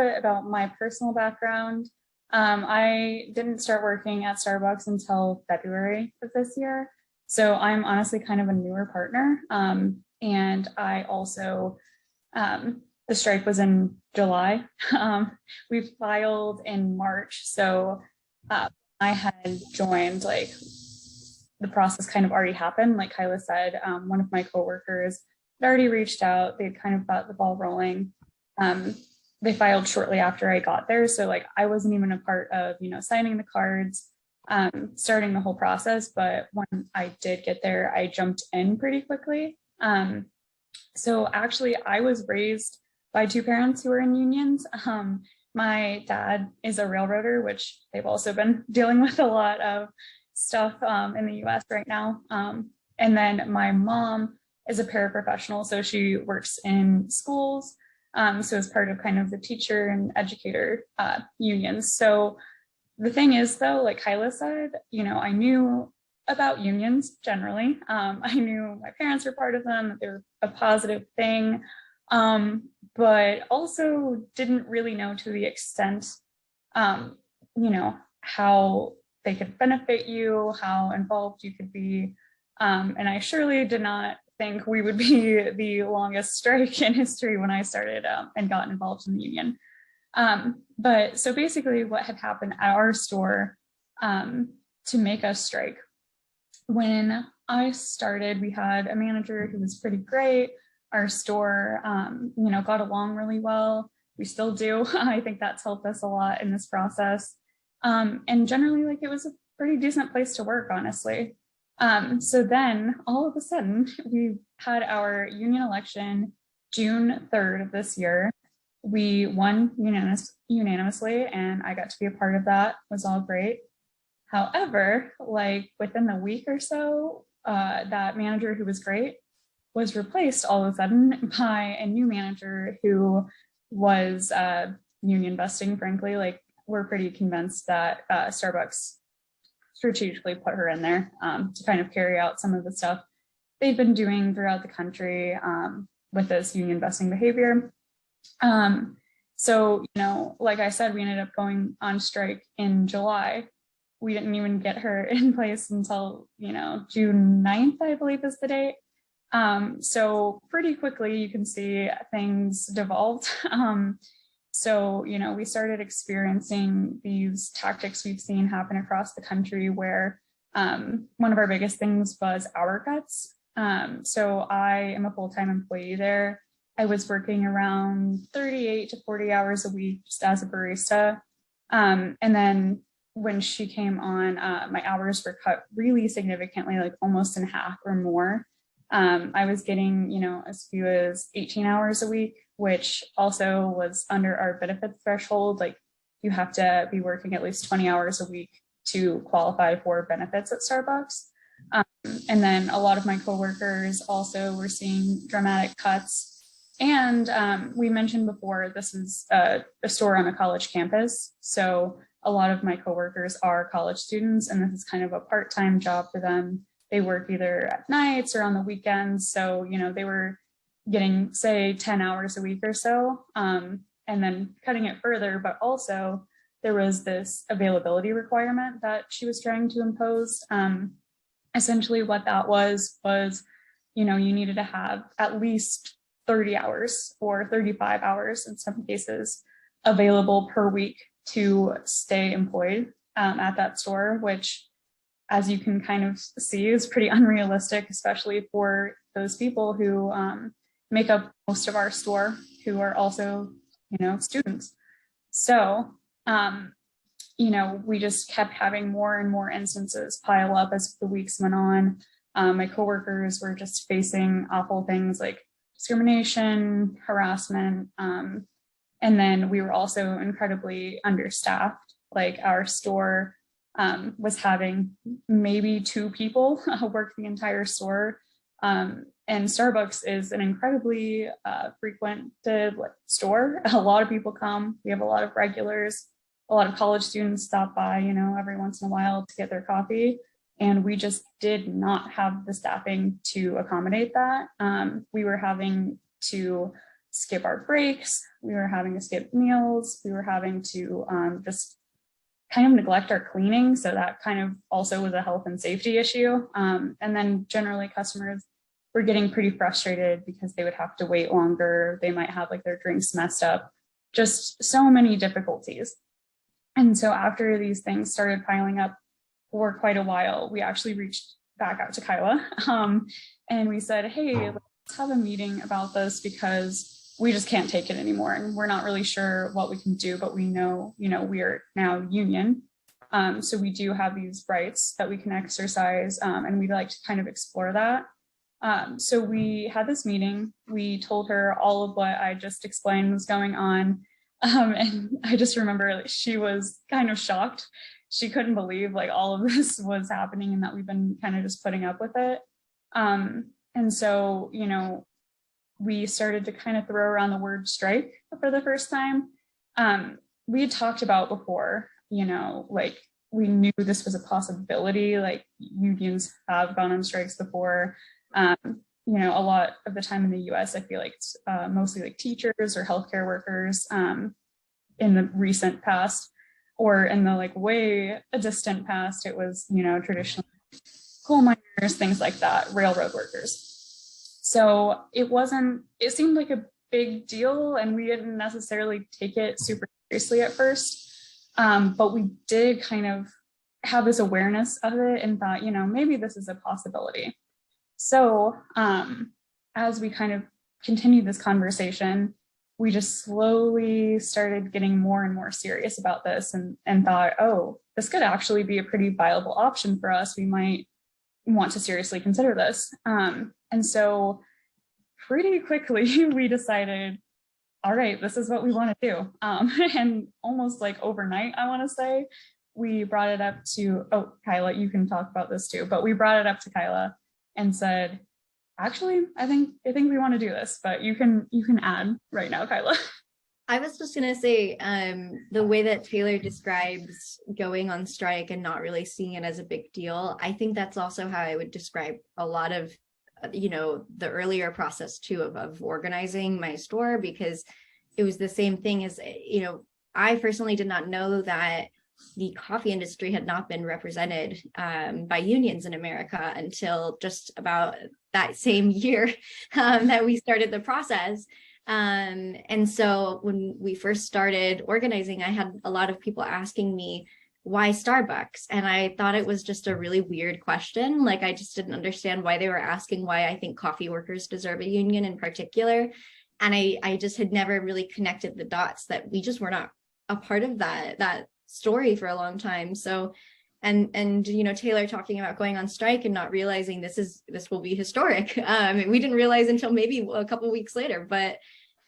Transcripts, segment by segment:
About my personal background. I didn't start working at Starbucks until February of this year. So I'm honestly kind of a newer partner. And I also, the strike was in July. We filed in March. So I had joined, like, the process kind of already happened. Like Kyla said, one of my coworkers had already reached out. They'd kind of got the ball rolling. They filed shortly after I got there. So like I wasn't even a part of, signing the cards, starting the whole process. But when I did get there, I jumped in pretty quickly. So actually I was raised by two parents who were in unions. My dad is a railroader, which they've also been dealing with a lot of stuff in the US right now. And then my mom is a paraprofessional, so she works in schools. So as part of kind of the teacher and educator unions. So the thing is, though, like Kyla said, I knew about unions generally. I knew my parents were part of them, that they were a positive thing, but also didn't really know to the extent, how they could benefit you, how involved you could be. And I surely did not think we would be the longest strike in history when I started and got involved in the union. But so basically what had happened at our store to make us strike, when I started, we had a manager who was pretty great. Our store, got along really well. We still do. I think that's helped us a lot in this process. And generally, like, it was a pretty decent place to work, honestly. So then all of a sudden we had our union election June 3rd of this year. We won unanimously, and I got to be a part of that. It was all great. However, like within the week or so, that manager who was great was replaced all of a sudden by a new manager who was union busting, frankly. Like, we're pretty convinced that Starbucks strategically put her in there to kind of carry out some of the stuff they've been doing throughout the country with this union busting behavior. So, like I said, we ended up going on strike in July. We didn't even get her in place until, June 9th, I believe is the date. So pretty quickly, you can see things devolved. So, we started experiencing these tactics we've seen happen across the country where one of our biggest things was hour cuts. So I am a full-time employee there. I was working around 38 to 40 hours a week just as a barista. And then when she came on, my hours were cut really significantly, like almost in half or more. I was getting, as few as 18 hours a week, which also was under our benefits threshold. Like, you have to be working at least 20 hours a week to qualify for benefits at Starbucks. And then a lot of my coworkers also were seeing dramatic cuts. And we mentioned before, this is a store on a college campus. So a lot of my coworkers are college students, and this is kind of a part-time job for them. They work either at nights or on the weekends. So, they were getting, say, 10 hours a week or so, and then cutting it further. But also there was this availability requirement that she was trying to impose. Essentially what that was, you needed to have at least 30 hours or 35 hours in some cases available per week to stay employed at that store, which, as you can kind of see, is pretty unrealistic, especially for those people who make up most of our store, who are also, students. So, we just kept having more and more instances pile up as the weeks went on. My coworkers were just facing awful things like discrimination, harassment, and then we were also incredibly understaffed. Like, our store was having maybe 2 people work the entire store. And Starbucks is an incredibly frequented store. A lot of people come. We have a lot of regulars. A lot of college students stop by, every once in a while to get their coffee. And we just did not have the staffing to accommodate that. We were having to skip our breaks. We were having to skip meals. We were having to just kind of neglect our cleaning. So that kind of also was a health and safety issue. And then generally customers were getting pretty frustrated because they would have to wait longer. They might have like their drinks messed up, just so many difficulties. And so after these things started piling up for quite a while, we actually reached back out to Kyla and we said, hey, let's have a meeting about this because we just can't take it anymore. And we're not really sure what we can do, but we know, we are now union. So we do have these rights that we can exercise and we'd like to kind of explore that. So we had this meeting. We told her all of what I just explained was going on. And I just remember she was kind of shocked. She couldn't believe like all of this was happening and that we've been kind of just putting up with it. And so, we started to kind of throw around the word strike for the first time. We had talked about before, like we knew this was a possibility, like unions have gone on strikes before. A lot of the time in the US, I feel like it's mostly like teachers or healthcare workers in the recent past, or in the like way a distant past, it was, traditional coal miners, things like that, railroad workers. So it seemed like a big deal and we didn't necessarily take it super seriously at first. But we did kind of have this awareness of it and thought, maybe this is a possibility. So as we kind of continued this conversation, we just slowly started getting more and more serious about this and thought, oh, this could actually be a pretty viable option for us. We might want to seriously consider this. And so pretty quickly we decided, all right, this is what we want to do. And almost like overnight, I want to say, we brought it up to, Kyla, you can talk about this too, but we brought it up to Kyla and said, actually, I think we want to do this, but you can add right now, Kyla. I was just going to say the way that Taylor describes going on strike and not really seeing it as a big deal, I think that's also how I would describe a lot of, the earlier process too of organizing my store, because it was the same thing as, I personally did not know that the coffee industry had not been represented by unions in America until just about that same year that we started the process. And so when we first started organizing, I had a lot of people asking me, why Starbucks? And I thought it was just a really weird question. Like, I just didn't understand why they were asking why I think coffee workers deserve a union in particular. And I just had never really connected the dots that we just were not a part of that story for a long time. So, and Taylor talking about going on strike and not realizing this will be historic. We didn't realize until maybe a couple of weeks later, but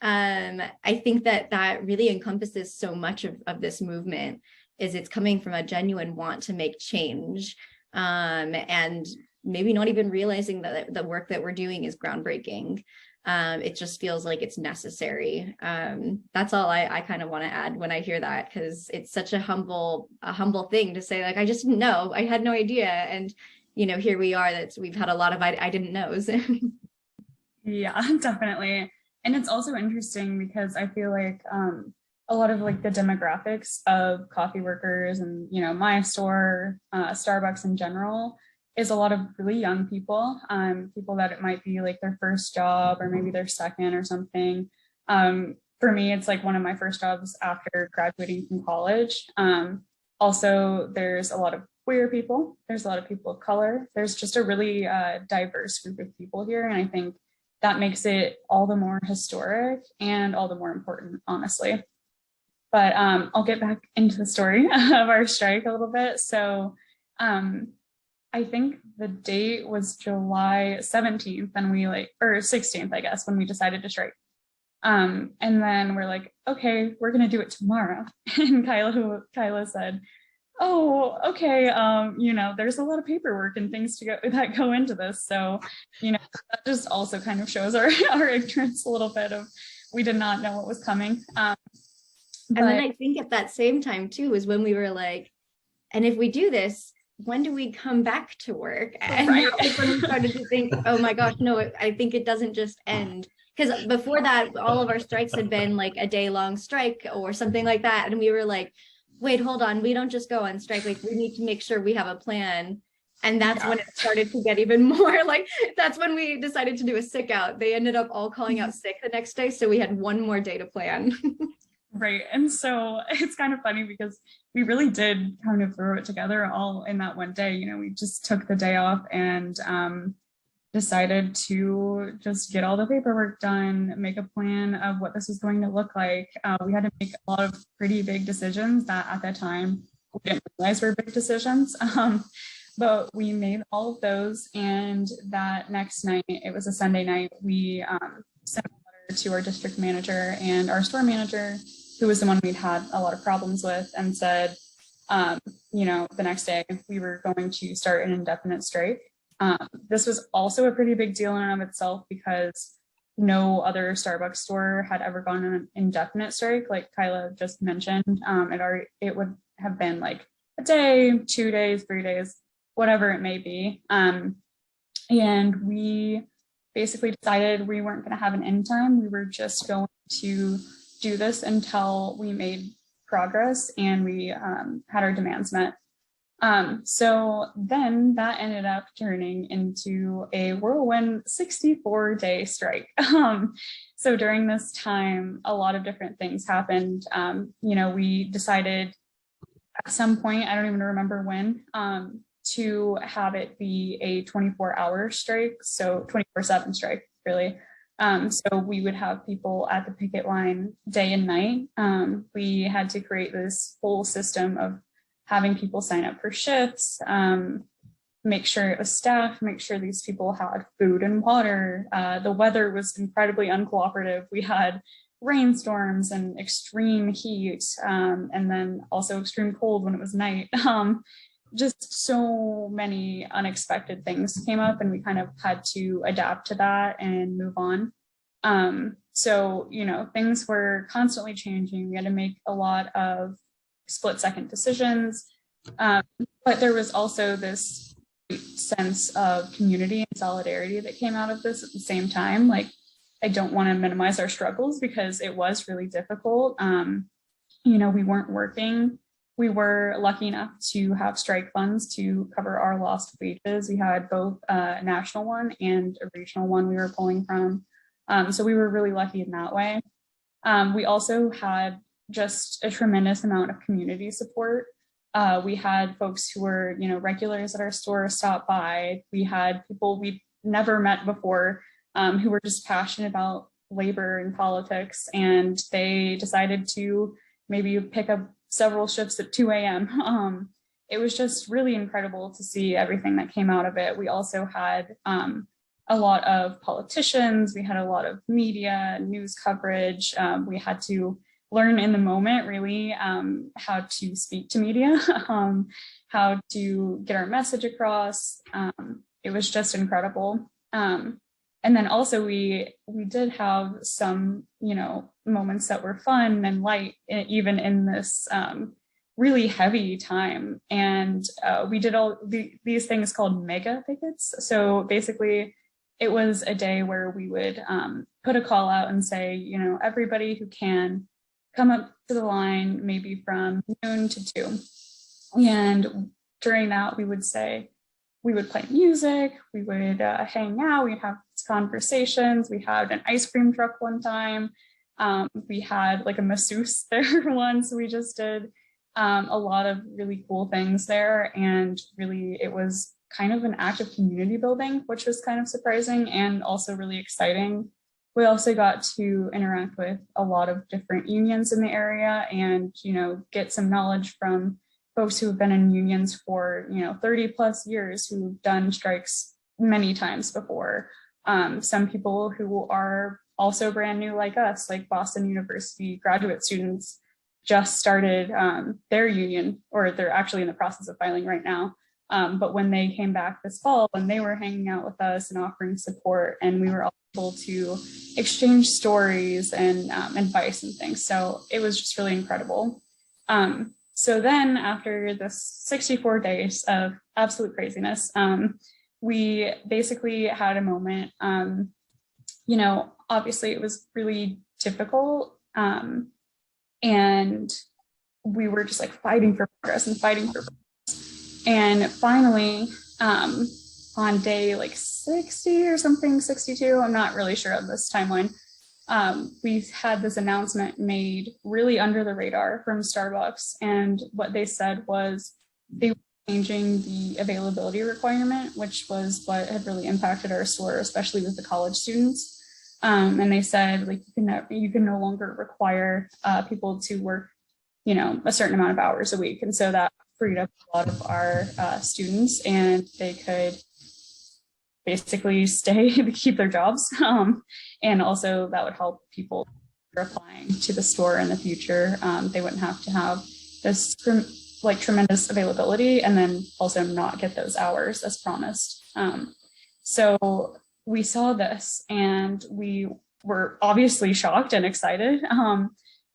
I think that really encompasses so much of this movement, is it's coming from a genuine want to make change, and maybe not even realizing that the work that we're doing is groundbreaking. It just feels like it's necessary. That's all I kind of want to add when I hear that, because it's such a humble thing to say, like, I just didn't know, I had no idea. And, here we are, we've had a lot of I didn't knows. Yeah, definitely. And it's also interesting because I feel like a lot of like the demographics of coffee workers and, my store, Starbucks in general, is a lot of really young people, people that it might be like their first job or maybe their second or something. For me, it's like one of my first jobs after graduating from college. Also, there's a lot of queer people. There's a lot of people of color. There's just a really diverse group of people here. And I think that makes it all the more historic and all the more important, honestly. But I'll get back into the story of our strike a little bit. So I think the date was July 17th and or 16th, I guess, when we decided to strike. And then we're like, okay, we're going to do it tomorrow. And Kyla said, oh, okay. There's a lot of paperwork and things that go into this. So, that just also kind of shows our ignorance a little bit of, we did not know what was coming. And then I think at that same time too is when we were like, and if we do this, when do we come back to work? And right. When we started to think, oh my gosh, no, I think it doesn't just end because before that, all of our strikes had been like a day-long strike or something like that. And we were like, wait, hold on, we don't just go on strike. Like, we need to make sure we have a plan. And that's when it started to get even more like, that's when we decided to do a sick out. They ended up all calling out sick the next day. So we had one more day to plan. Right. And so it's kind of funny because we really did kind of throw it together all in that one day. You know, we just took the day off and decided to just get all the paperwork done, make a plan of what this was going to look like. We had to make a lot of pretty big decisions that at that time we didn't realize were big decisions. But we made all of those. And that next night, it was a Sunday night, we sent a letter to our district manager and our store manager, who was the one we'd had a lot of problems with, and said, you know, the next day we were going to start an indefinite strike. This was also a pretty big deal in and of itself because no other Starbucks store had ever gone on an indefinite strike, like Kyla just mentioned. It would have been like a day, 2 days, 3 days, whatever it may be. And we basically decided we weren't going to have an end time. We were just going to do this until we made progress and we had our demands met. So then that ended up turning into a whirlwind 64-day strike. So during this time, a lot of different things happened. You know, we decided at some point, I don't even remember when, to have it be a 24-hour strike, so 24/7 strike, really. So we would have people at the picket line day and night. We had to create this whole system of having people sign up for shifts, make sure it was staffed, make sure these people had food and water. The weather was incredibly uncooperative. We had rainstorms and extreme heat, and then also extreme cold when it was night. Just so many unexpected things came up and we kind of had to adapt to that and move on. So, you know, things were constantly changing. We had to make a lot of split-second decisions, but there was also this sense of community and solidarity that came out of this at the same time. Like, I don't want to minimize our struggles because it was really difficult. You know, we weren't working. We were lucky enough to have strike funds to cover our lost wages. We had both a national one and a regional one we were pulling from. So we were really lucky in that way. We also had just a tremendous amount of community support. We had folks who were, you know, regulars at our store stop by. We had people we'd never met before who were just passionate about labor and politics, and they decided to maybe pick up several shifts at 2 a.m. It was just really incredible to see everything that came out of it. We also had a lot of politicians, we had a lot of media, news coverage. We had to learn in the moment, really, how to speak to media, how to get our message across. It was just incredible. And then also we did have some, you know, moments that were fun and light, even in this really heavy time. And we did all these things called mega pickets. So basically, it was a day where we would put a call out and say, you know, everybody who can come up to the line, maybe from noon to 2. And during that, we would say, we would play music, we would hang out, we'd have conversations. We had an ice cream truck one time. We had like a masseuse there once. We just did a lot of really cool things there. And really, it was kind of an act of community building, which was kind of surprising and also really exciting. We also got to interact with a lot of different unions in the area and, you know, get some knowledge from folks who have been in unions for, you know, 30 plus years, who've done strikes many times before. Some people who are also brand new like us, like Boston University graduate students, just started their union, or they're actually in the process of filing right now. But when they came back this fall, when they were hanging out with us and offering support, and we were all able to exchange stories and advice and things. So it was just really incredible. So then after the 64 days of absolute craziness, we basically had a moment. You know, obviously it was really difficult. And we were just like fighting for progress and fighting for progress. And finally, on day like 60 or something, 62, I'm not really sure of this timeline, we've had this announcement made really under the radar from Starbucks. And what they said was they were changing the availability requirement, which was what had really impacted our store, especially with the college students. And they said, like, you can no longer require people to work, a certain amount of hours a week. And so that freed up a lot of our students, and they could basically keep their jobs. And also that would help people applying to the store in the future. They wouldn't have to have this tremendous availability and then also not get those hours as promised. So we saw this and we were obviously shocked and excited.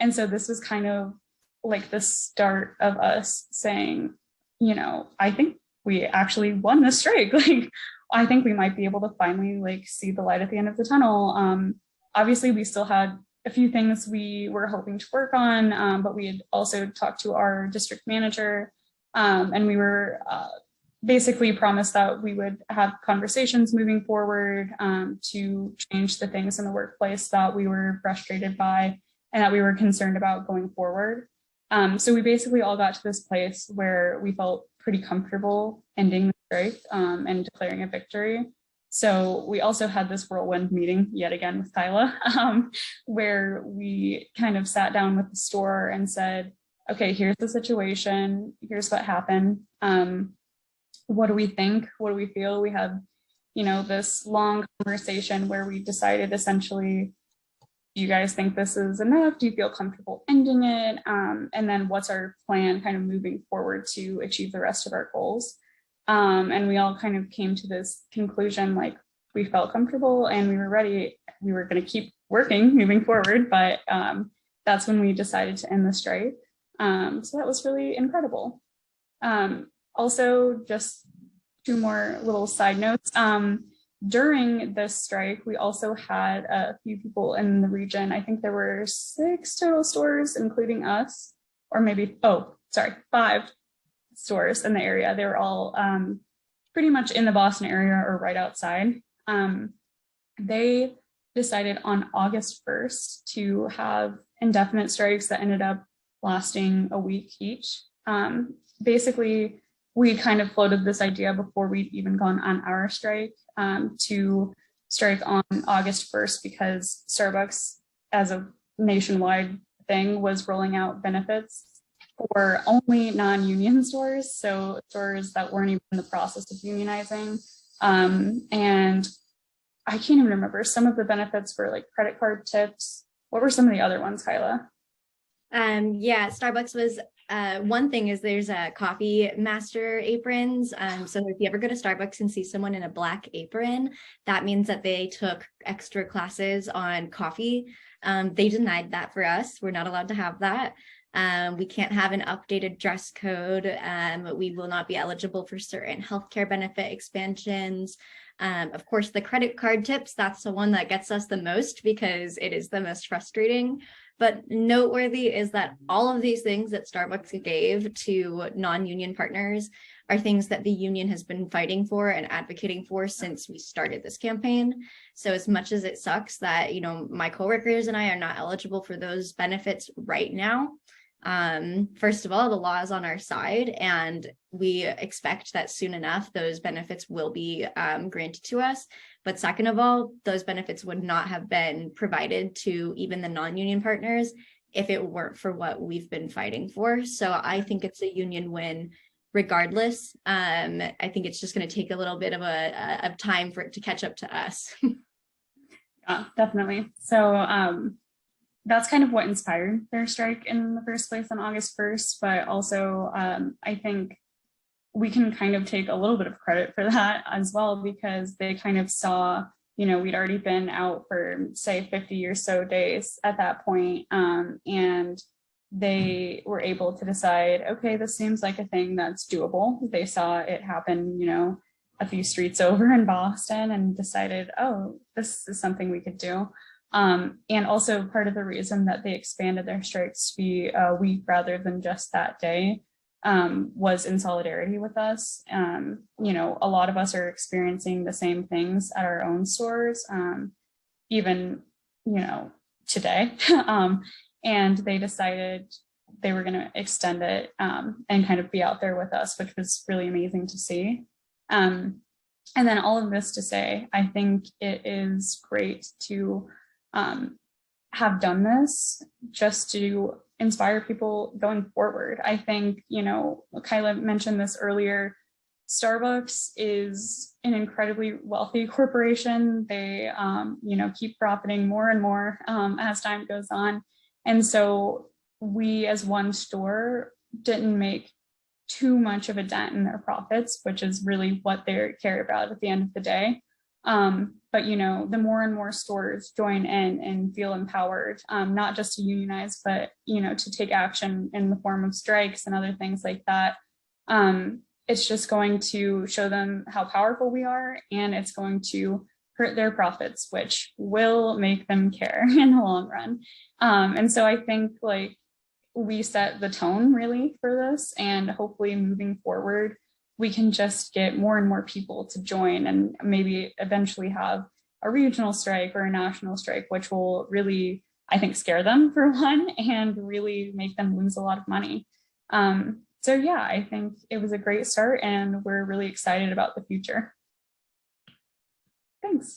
And so this was kind of like the start of us saying, I think we actually won this strike. Like, I think we might be able to finally see the light at the end of the tunnel. Obviously, we still had a few things we were hoping to work on, but we had also talked to our district manager, and we were basically promised that we would have conversations moving forward to change the things in the workplace that we were frustrated by and that we were concerned about going forward. So we basically all got to this place where we felt pretty comfortable ending the strike and declaring a victory. So we also had this whirlwind meeting yet again with Kyla, where we kind of sat down with the store and said, okay, here's the situation. Here's what happened. What do we think? What do we feel? We had, this long conversation where we decided essentially, do you guys think this is enough? Do you feel comfortable ending it? And then what's our plan kind of moving forward to achieve the rest of our goals? And we all kind of came to this conclusion, like we felt comfortable and we were ready. We were going to keep working moving forward, but that's when we decided to end the strike. So that was really incredible. Also, just two more little side notes. During this strike, we also had a few people in the region. I think there were 6 total stores, including us, or maybe, 5 stores in the area. They were all pretty much in the Boston area or right outside. They decided on August 1st to have indefinite strikes that ended up lasting a week each. Basically, we kind of floated this idea before we'd even gone on our strike to strike on August 1st because Starbucks, as a nationwide thing, was rolling out benefits for only non-union stores, so stores that weren't even in the process of unionizing. And I can't even remember. Some of the benefits were like credit card tips. What were some of the other ones, Kyla? Starbucks was one thing is there's coffee master aprons. So if you ever go to Starbucks and see someone in a black apron, that means that they took extra classes on coffee. They denied that for us. We're not allowed to have that. We can't have an updated dress code. We will not be eligible for certain healthcare benefit expansions. Of course, the credit card tips, that's the one that gets us the most because it is the most frustrating. But noteworthy is that all of these things that Starbucks gave to non-union partners are things that the union has been fighting for and advocating for since we started this campaign. So as much as it sucks that, my coworkers and I are not eligible for those benefits right now, first of all, the law is on our side, and we expect that soon enough those benefits will be granted to us. But second of all, those benefits would not have been provided to even the non-union partners if it weren't for what we've been fighting for. So I think it's a union win regardless. I think it's just going to take a little bit of time for it to catch up to us. Yeah, definitely. So that's kind of what inspired their strike in the first place on August 1st. But also, I think we can kind of take a little bit of credit for that as well, because they kind of saw, we'd already been out for, say, 50 or so days at that point, and they were able to decide, okay, this seems like a thing that's doable. They saw it happen, a few streets over in Boston and decided, oh, this is something we could do. And also part of the reason that they expanded their strikes to be a week rather than just that day was in solidarity with us. You know, a lot of us are experiencing the same things at our own stores, even, you know, today. And they decided they were going to extend it and kind of be out there with us, which was really amazing to see. And then all of this to say, I think it is great to have done this just to inspire people going forward. I think, you know, Kyla mentioned this earlier, Starbucks is an incredibly wealthy corporation. They, you know, keep profiting more and more as time goes on. And so we as one store didn't make too much of a dent in their profits, which is really what they care about at the end of the day. But, you know, the more and more stores join in and feel empowered, not just to unionize, but, you know, to take action in the form of strikes and other things like that. It's just going to show them how powerful we are, and it's going to hurt their profits, which will make them care in the long run. And so I think like we set the tone really for this, and hopefully moving forward, we can just get more and more people to join and maybe eventually have a regional strike or a national strike, which will really, I think, scare them for one and really make them lose a lot of money. So yeah, I think it was a great start and we're really excited about the future. Thanks.